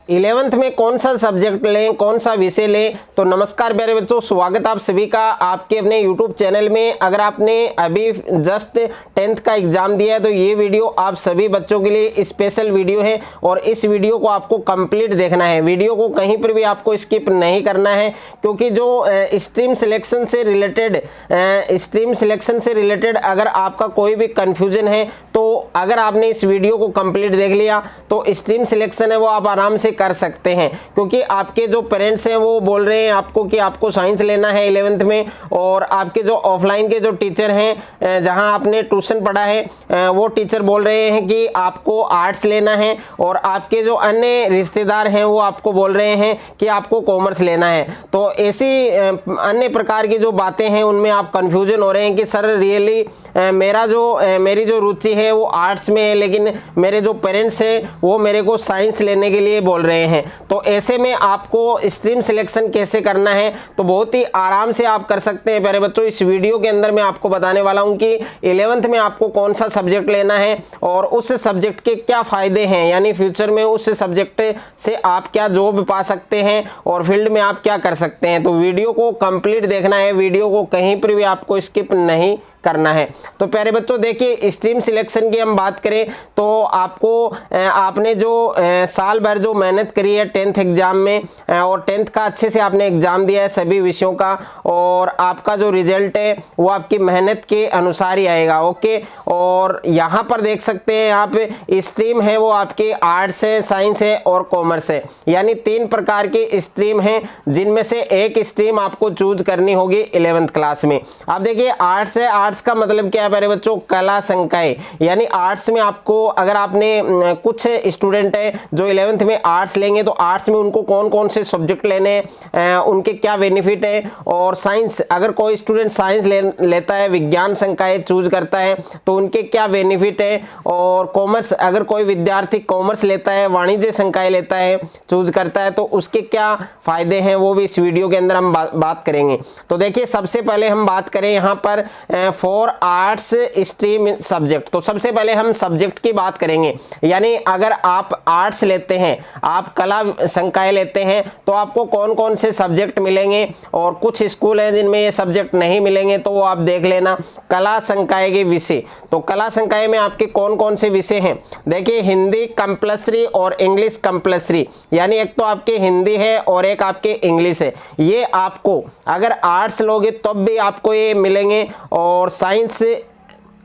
11th में कौन सा सब्जेक्ट लें, कौन सा विषय लें। तो नमस्कार प्यारे बच्चों, स्वागत आप सभी का आपके अपने YouTube चैनल में। अगर आपने अभी जस्ट 10th का एग्जाम दिया है तो ये वीडियो आप सभी बच्चों के लिए स्पेशल वीडियो है और इस वीडियो को आपको कंप्लीट देखना है। वीडियो को कहीं पर भी आपको स्किप नहीं करना है, क्योंकि जो स्ट्रीम सिलेक्शन से रिलेटेड अगर आपका कोई भी कंफ्यूजन है तो अगर आपने इस वीडियो को कंप्लीट देख लिया तो स्ट्रीम सिलेक्शन है वो आप आराम से कर सकते हैं। क्योंकि आपके जो पेरेंट्स हैं वो बोल रहे हैं आपको कि आपको साइंस लेना है 11th में, और आपके जो ऑफलाइन के जो टीचर हैं जहां आपने ट्यूशन पढ़ा है वो टीचर बोल रहे हैं कि आपको आर्ट्स लेना है, और आपके जो अन्य रिश्तेदार हैं वो आपको बोल रहे हैं कि आपको कॉमर्स लेना है। तो ऐसी अन्य प्रकार की जो बातें हैं उनमें आप कंफ्यूजन हो रहे हैं कि सर रियली मेरी जो रुचि है वो आर्ट्स में है, लेकिन मेरे जो पेरेंट्स हैं वो मेरे को साइंस लेने के लिए बोल रहे हैं। तो ऐसे में आपको स्ट्रीम सिलेक्शन कैसे करना है तो बहुत ही आराम से आप कर सकते हैं प्यारे बच्चों। इस वीडियो के अंदर मैं आपको बताने वाला हूं कि 11th में आपको कौन सा सब्जेक्ट लेना है और उस सब्जेक्ट के क्या फायदे हैं, यानी फ्यूचर में उस सब्जेक्ट से आप क्या जॉब पा सकते हैं और फील्ड में आप क्या कर सकते हैं। तो वीडियो को कंप्लीट देखना है, वीडियो को कहीं पर भी आपको स्किप नहीं करना है। तो प्यारे बच्चों देखिए, स्ट्रीम सिलेक्शन की हम बात करें तो आपने जो साल भर जो मेहनत करी है 10th एग्जाम में और 10th का अच्छे से आपने एग्जाम दिया है सभी विषयों का, और आपका जो रिजल्ट है वो आपकी मेहनत के अनुसार ही आएगा। ओके, और यहाँ पर देख सकते हैं आप स्ट्रीम है वो आपके आर्ट्स है, साइंस है और कॉमर्स है, यानी 3 प्रकार की स्ट्रीम है जिनमें से एक स्ट्रीम आपको चूज करनी होगी 11th क्लास में। आप देखिए आर्ट्स है, आर्ट्स का मतलब क्या है प्यारे बच्चों, कला संकाय, यानी आर्ट्स में आपको अगर आपने कुछ स्टूडेंट है जो 11th में आर्ट्स लेंगे तो आर्ट्स में उनको कौन कौन से सब्जेक्ट लेने हैं, उनके क्या बेनिफिट है। और साइंस, अगर कोई स्टूडेंट साइंस लेता है, विज्ञान संकाय चूज करता है तो उनके क्या बेनिफिट है। और कॉमर्स, अगर कोई विद्यार्थी कॉमर्स लेता है, वाणिज्य संकाय लेता है, चूज करता है तो उसके क्या फायदे हैं वो भी इस वीडियो के अंदर हम बात करेंगे। तो देखिए सबसे पहले हम बात करें यहाँ पर फॉर आर्ट्स स्ट्रीम सब्जेक्ट। तो सबसे पहले हम सब्जेक्ट की बात करेंगे, यानी अगर आप आर्ट्स लेते हैं, आप कला संकाय लेते हैं तो आपको कौन कौन से सब्जेक्ट मिलेंगे, और कुछ स्कूल हैं जिनमें ये सब्जेक्ट नहीं मिलेंगे तो वो आप देख लेना। कला संकाय के विषय, तो कला संकाय में आपके कौन कौन से विषय हैं, देखिए हिंदी कंपल्सरी और इंग्लिश कंपल्सरी, यानी एक तो आपके हिंदी है और एक आपके इंग्लिश है। ये आपको अगर आर्ट्स लोगे तब भी आपको ये मिलेंगे, और साइंस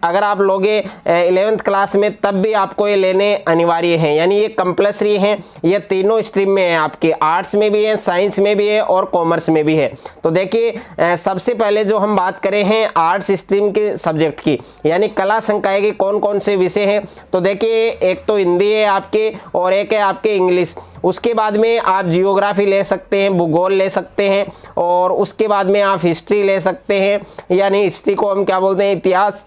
अगर आप लोगे 11th क्लास में तब भी आपको ये लेने अनिवार्य हैं, यानी ये कंपल्सरी हैं। ये तीनों स्ट्रीम में है, आपके आर्ट्स में भी है, साइंस में भी है और कॉमर्स में भी है। तो देखिए सबसे पहले जो हम बात करें हैं आर्ट्स स्ट्रीम के सब्जेक्ट की, यानी कला संकाय के कौन कौन से विषय हैं। तो देखिए एक तो हिंदी है आपके और एक है आपके इंग्लिश। उसके बाद में आप जियोग्राफी ले सकते हैं, भूगोल ले सकते हैं, और उसके बाद में आप हिस्ट्री ले सकते हैं, यानी हिस्ट्री को हम क्या बोलते हैं, इतिहास।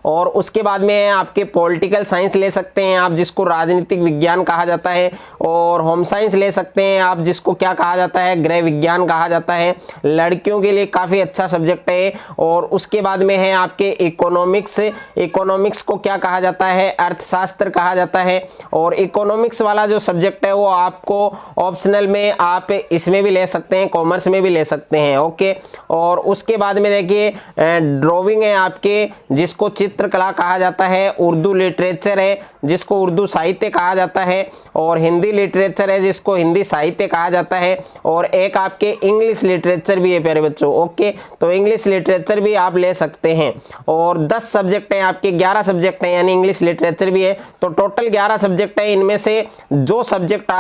और उसके बाद में आपके पॉलिटिकल साइंस ले सकते हैं आप, जिसको राजनीतिक विज्ञान कहा जाता है, और होम साइंस ले सकते हैं आप, जिसको क्या कहा जाता है, गृह विज्ञान कहा जाता है। लड़कियों के लिए काफ़ी अच्छा सब्जेक्ट है। और उसके बाद में है आपके इकोनॉमिक्स। इकोनॉमिक्स को क्या कहा जाता है, अर्थशास्त्र कहा जाता है। और इकोनॉमिक्स वाला जो सब्जेक्ट है वो आपको ऑप्शनल में आप इसमें भी ले सकते हैं, कॉमर्स में भी ले सकते हैं। ओके, और उसके बाद में देखिए ड्राइंग है आपके, जिसको चित्रकला कहा जाता है। उर्दू लिटरेचर है जिसको उर्दू साहित्य कहा जाता है, और हिंदी लिटरेचर है जिसको हिंदी साहित्य कहा जाता है। और एक आपके इंग्लिश लिटरेचर भी है प्यारे बच्चों। ओके, तो इंग्लिश लिटरेचर भी आप ले सकते हैं। और 10 सब्जेक्ट हैं आपके, 11 सब्जेक्ट हैं, यानी इंग्लिश लिटरेचर भी है, तो टोटल 11 सब्जेक्ट है। इनमें से जो सब्जेक्ट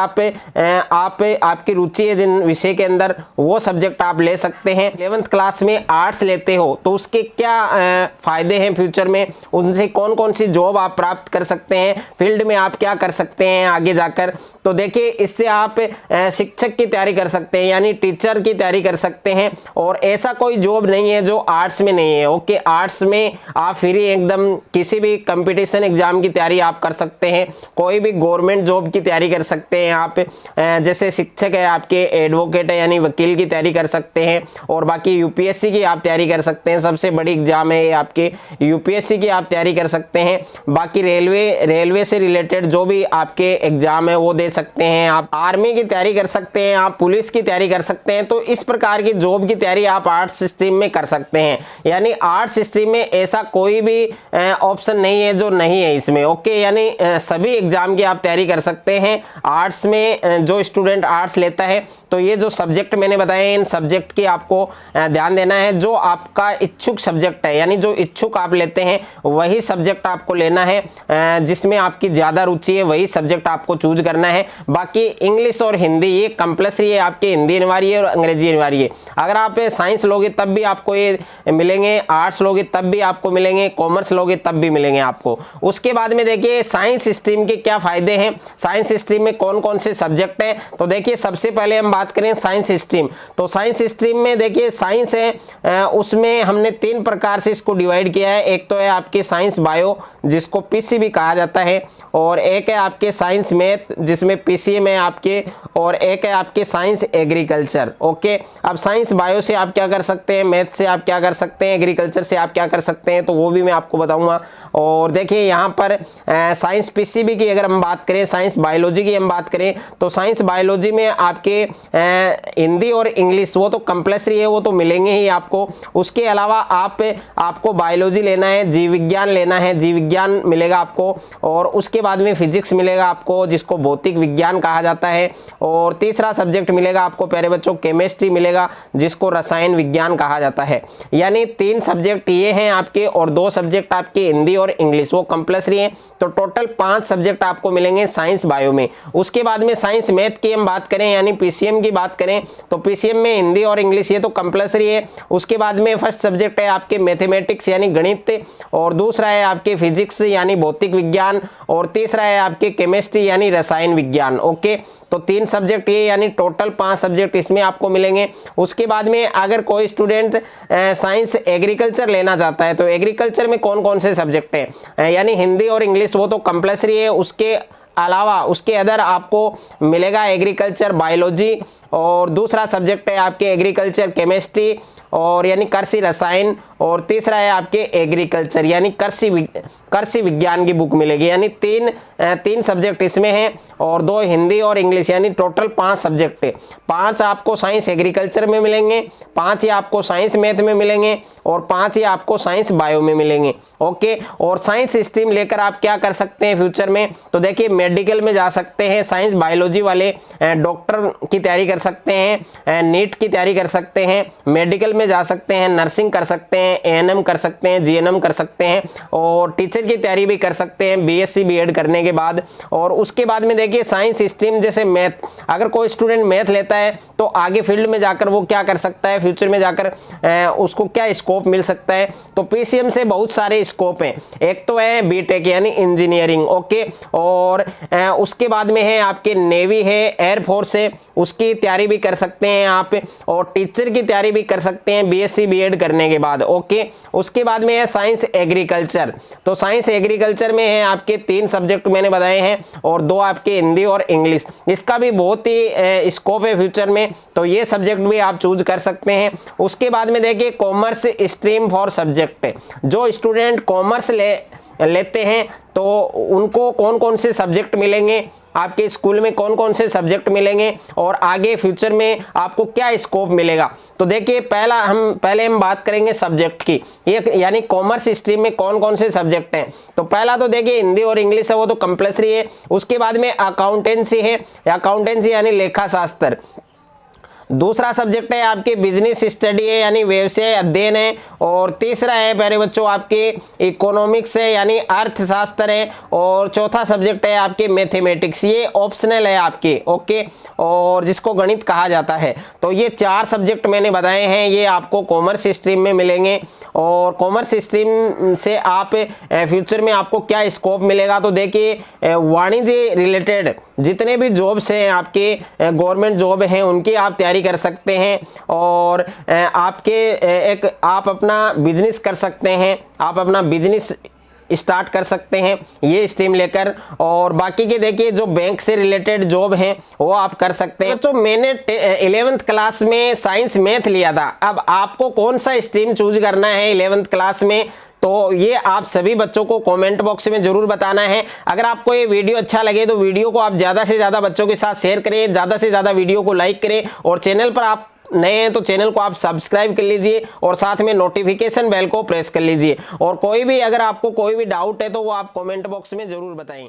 आपकी रुचि है जिन विषय के अंदर, वो सब्जेक्ट आप ले सकते हैं। 11th क्लास में आर्ट्स लेते हो तो उसके क्या फायदे हैं फ्यूचर में, उनसे कौन कौन सी जॉब आप प्राप्त कर सकते हैं, फील्ड में आप क्या कर सकते हैं आगे जाकर। तो देखिए इससे आप शिक्षक की तैयारी कर सकते हैं, यानी टीचर की तैयारी कर सकते हैं। और ऐसा कोई जॉब नहीं है जो आर्ट्स में नहीं है। ओके, आर्ट्स में आप फ्री एकदम किसी भी कंपटीशन एग्जाम की तैयारी आप कर सकते हैं, कोई भी गवर्नमेंट जॉब की तैयारी कर सकते हैं आप। जैसे शिक्षक है आपके, एडवोकेट है यानी वकील की तैयारी कर सकते हैं, और बाकी यूपीएससी की आप तैयारी कर सकते हैं। सबसे बड़ी एग्जाम है आपके यूपीएससी यूपीएससी की आप तैयारी कर सकते हैं। बाकी रेलवे से रिलेटेड जो भी आपके एग्जाम है वो दे सकते हैं, आप आर्मी की तैयारी कर सकते हैं, आप पुलिस की तैयारी कर सकते हैं। तो इस प्रकार की जॉब की तैयारी आप आर्ट्स स्ट्रीम में कर सकते हैं। यानी आर्ट्स स्ट्रीम में ऐसा कोई भी ऑप्शन नहीं है जो नहीं है इसमें। ओके, यानी सभी एग्जाम की आप तैयारी कर सकते हैं। आर्ट्स में जो स्टूडेंट आर्ट्स लेता है तो ये जो सब्जेक्ट मैंने बताए इन सब्जेक्ट की आपको ध्यान देना है। जो आपका इच्छुक सब्जेक्ट है, यानी जो इच्छुक आप लेते हैं वही सब्जेक्ट आपको लेना है, जिसमें आपकी ज़्यादा रुचि है वही सब्जेक्ट आपको चूज करना है। बाकी इंग्लिश और हिंदी ये कंपलसरी है, आपके हिंदी अनिवार्य है और अंग्रेजी अनिवार्य है। अगर आप साइंस लोगे तब भी आपको ये मिलेंगे, आर्ट्स लोगे तब भी आपको मिलेंगे, कॉमर्स लोगे तब भी मिलेंगे आपको। उसके बाद में देखिए साइंस स्ट्रीम के क्या फायदे हैं, साइंस स्ट्रीम में कौन कौन से सब्जेक्ट हैं। तो देखिए सबसे पहले हम बात करें साइंस स्ट्रीम। तो साइंस स्ट्रीम में देखिए साइंस है, उसमें हमने 3 प्रकार से इसको डिवाइड किया है। एक तो है आपके साइंस बायो जिसको पीसीबी कहा जाता है, और एक है आपके साइंस मैथ जिसमें पीसीएम है आपके, और एक है आपके साइंस एग्रीकल्चर। ओके, अब साइंस बायो से आप क्या कर सकते हैं, मैथ से आप क्या कर सकते हैं, एग्रीकल्चर से आप क्या कर सकते हैं, तो वो भी मैं आपको बताऊंगा। और देखिए यहाँ पर साइंस पीसीबी की अगर हम बात करें, साइंस बायोलॉजी की हम बात करें, तो साइंस बायोलॉजी में आपके हिंदी और इंग्लिश वो तो कंपलसरी है, वो तो मिलेंगे ही आपको। उसके अलावा आपको बायोलॉजी लेना है, जीव विज्ञान लेना है, जीव विज्ञान मिलेगा आपको, और उसके बाद में फिजिक्स मिलेगा आपको जिसको भौतिक विज्ञान कहा जाता है, और तीसरा सब्जेक्ट मिलेगा आपको प्यारे बच्चों केमिस्ट्री मिलेगा जिसको रसायन विज्ञान कहा जाता है। यानी 3 सब्जेक्ट ये हैं आपके, और 2 सब्जेक्ट आपके हिंदी और इंग्लिश वो कंपलसरी है। तो टोटल 5 सब्जेक्ट आपको मिलेंगे साइंस बायो में। उसके बाद में साइंस मैथ की हम बात करें यानी पीसीएम की बात करें, तो पीसीएम में हिंदी और इंग्लिश ये तो कंपलसरी है। उसके बाद में फर्स्ट सब्जेक्ट है आपके मैथमेटिक्स यानी गणित, और दूसरा है आपके फिजिक्स यानी भौतिक विज्ञान, और तीसरा है आपके केमिस्ट्री यानी रसायन विज्ञान। ओके, तो 3 सब्जेक्ट ये यानी टोटल 5 सब्जेक्ट इसमें आपको मिलेंगे। उसके बाद में अगर कोई स्टूडेंट साइंस एग्रीकल्चर लेना चाहता है तो एग्रीकल्चर में कौन कौन से सब्जेक्ट हैं, यानी हिंदी और इंग्लिश वो तो कंपलसरी है, उसके अलावा उसके अदर आपको मिलेगा एग्रीकल्चर बायोलॉजी, और दूसरा सब्जेक्ट है आपके एग्रीकल्चर केमिस्ट्री और यानी कृषि रसायन, और तीसरा है आपके एग्रीकल्चर यानी कृषि विज्ञान की बुक मिलेगी। यानी तीन सब्जेक्ट इसमें हैं, और 2 हिंदी और इंग्लिश, यानी टोटल 5 सब्जेक्ट है। 5 आपको साइंस एग्रीकल्चर में मिलेंगे, 5 ही आपको साइंस मैथ में मिलेंगे, और 5 ही आपको साइंस बायो में मिलेंगे। ओके, और साइंस स्ट्रीम लेकर आप क्या कर सकते हैं फ्यूचर में, तो देखिए मेडिकल में जा सकते हैं, साइंस बायोलॉजी वाले डॉक्टर की तैयारी कर सकते हैं, नीट की तैयारी कर सकते हैं, मेडिकल में जा सकते हैं, नर्सिंग कर सकते हैं, एएनएम कर सकते हैं, जीएनएम कर सकते हैं, और टीचर की तैयारी भी कर सकते हैं बीएससी बीएड करने के बाद। और उसके बाद में देखिए साइंस स्ट्रीम जैसे मैथ, अगर कोई स्टूडेंट मैथ लेता है तो आगे फील्ड में जाकर वो क्या कर सकता है, फ्यूचर में जाकर उसको क्या स्कोप मिल सकता है, तो पीसीएम से बहुत सारे स्कोप हैं। एक तो है बीटेक यानी इंजीनियरिंग। ओके, और उसके बाद में है आपके नेवी है, एयरफोर्स है, उसकी तैयारी भी कर सकते हैं आप, और टीचर की तैयारी भी कर सकते हैं बीएससी बीएड करने के बाद। ओके, उसके बाद में है साइंस एग्रीकल्चर। तो साइंस एग्रीकल्चर में है आपके 3 सब्जेक्ट मैंने बताए हैं, और 2 आपके हिंदी और इंग्लिश। इसका भी बहुत ही स्कोप है फ्यूचर में, तो ये सब्जेक्ट भी आप चूज कर सकते हैं। उसके बाद में देखिए कॉमर्स स्ट्रीम फॉर सब्जेक्ट है, जो स्टूडेंट कॉमर्स लेते हैं तो उनको कौन कौन से सब्जेक्ट मिलेंगे, आपके स्कूल में कौन कौन से सब्जेक्ट मिलेंगे, और आगे फ्यूचर में आपको क्या स्कोप मिलेगा। तो देखिए पहले हम बात करेंगे सब्जेक्ट की, यानी कॉमर्स स्ट्रीम में कौन कौन से सब्जेक्ट हैं। तो पहला तो देखिए हिंदी और इंग्लिश है, वो तो कंपलसरी है। उसके बाद में अकाउंटेंसी है, अकाउंटेंसी यानी लेखा शास्त्र। दूसरा सब्जेक्ट है आपके बिजनेस स्टडी है यानी व्यवसाय अध्ययन है, और तीसरा है प्यारे बच्चों आपके इकोनॉमिक्स है यानी अर्थशास्त्र है, और चौथा सब्जेक्ट है आपके मैथमेटिक्स, ये ऑप्शनल है आपके। ओके, और जिसको गणित कहा जाता है। तो ये 4 सब्जेक्ट मैंने बताए हैं, ये आपको कॉमर्स स्ट्रीम में मिलेंगे। और कॉमर्स स्ट्रीम से आप फ्यूचर में आपको क्या स्कोप मिलेगा, तो देखिए वाणिज्य रिलेटेड जितने भी जॉब्स हैं आपके गवर्नमेंट जॉब हैं उनकी आप तैयारी कर सकते हैं, और आप अपना बिजनेस कर सकते हैं, आप अपना बिजनेस स्टार्ट कर सकते हैं ये स्ट्रीम लेकर। और बाकी के देखिए जो बैंक से रिलेटेड जॉब हैं वो आप कर सकते हैं। तो मैंने 11th क्लास में साइंस मैथ लिया था, अब आपको कौन सा स्ट्रीम चूज करना है 11th क्लास में, तो ये आप सभी बच्चों को कमेंट बॉक्स में जरूर बताना है। अगर आपको ये वीडियो अच्छा लगे तो वीडियो को आप ज़्यादा से ज़्यादा बच्चों के साथ शेयर करें, ज़्यादा से ज़्यादा वीडियो को लाइक करें, और चैनल पर आप नए हैं तो चैनल को आप सब्सक्राइब कर लीजिए और साथ में नोटिफिकेशन बेल को प्रेस कर लीजिए। और कोई भी अगर आपको कोई भी डाउट है तो वो आप कमेंट बॉक्स में ज़रूर बताएं।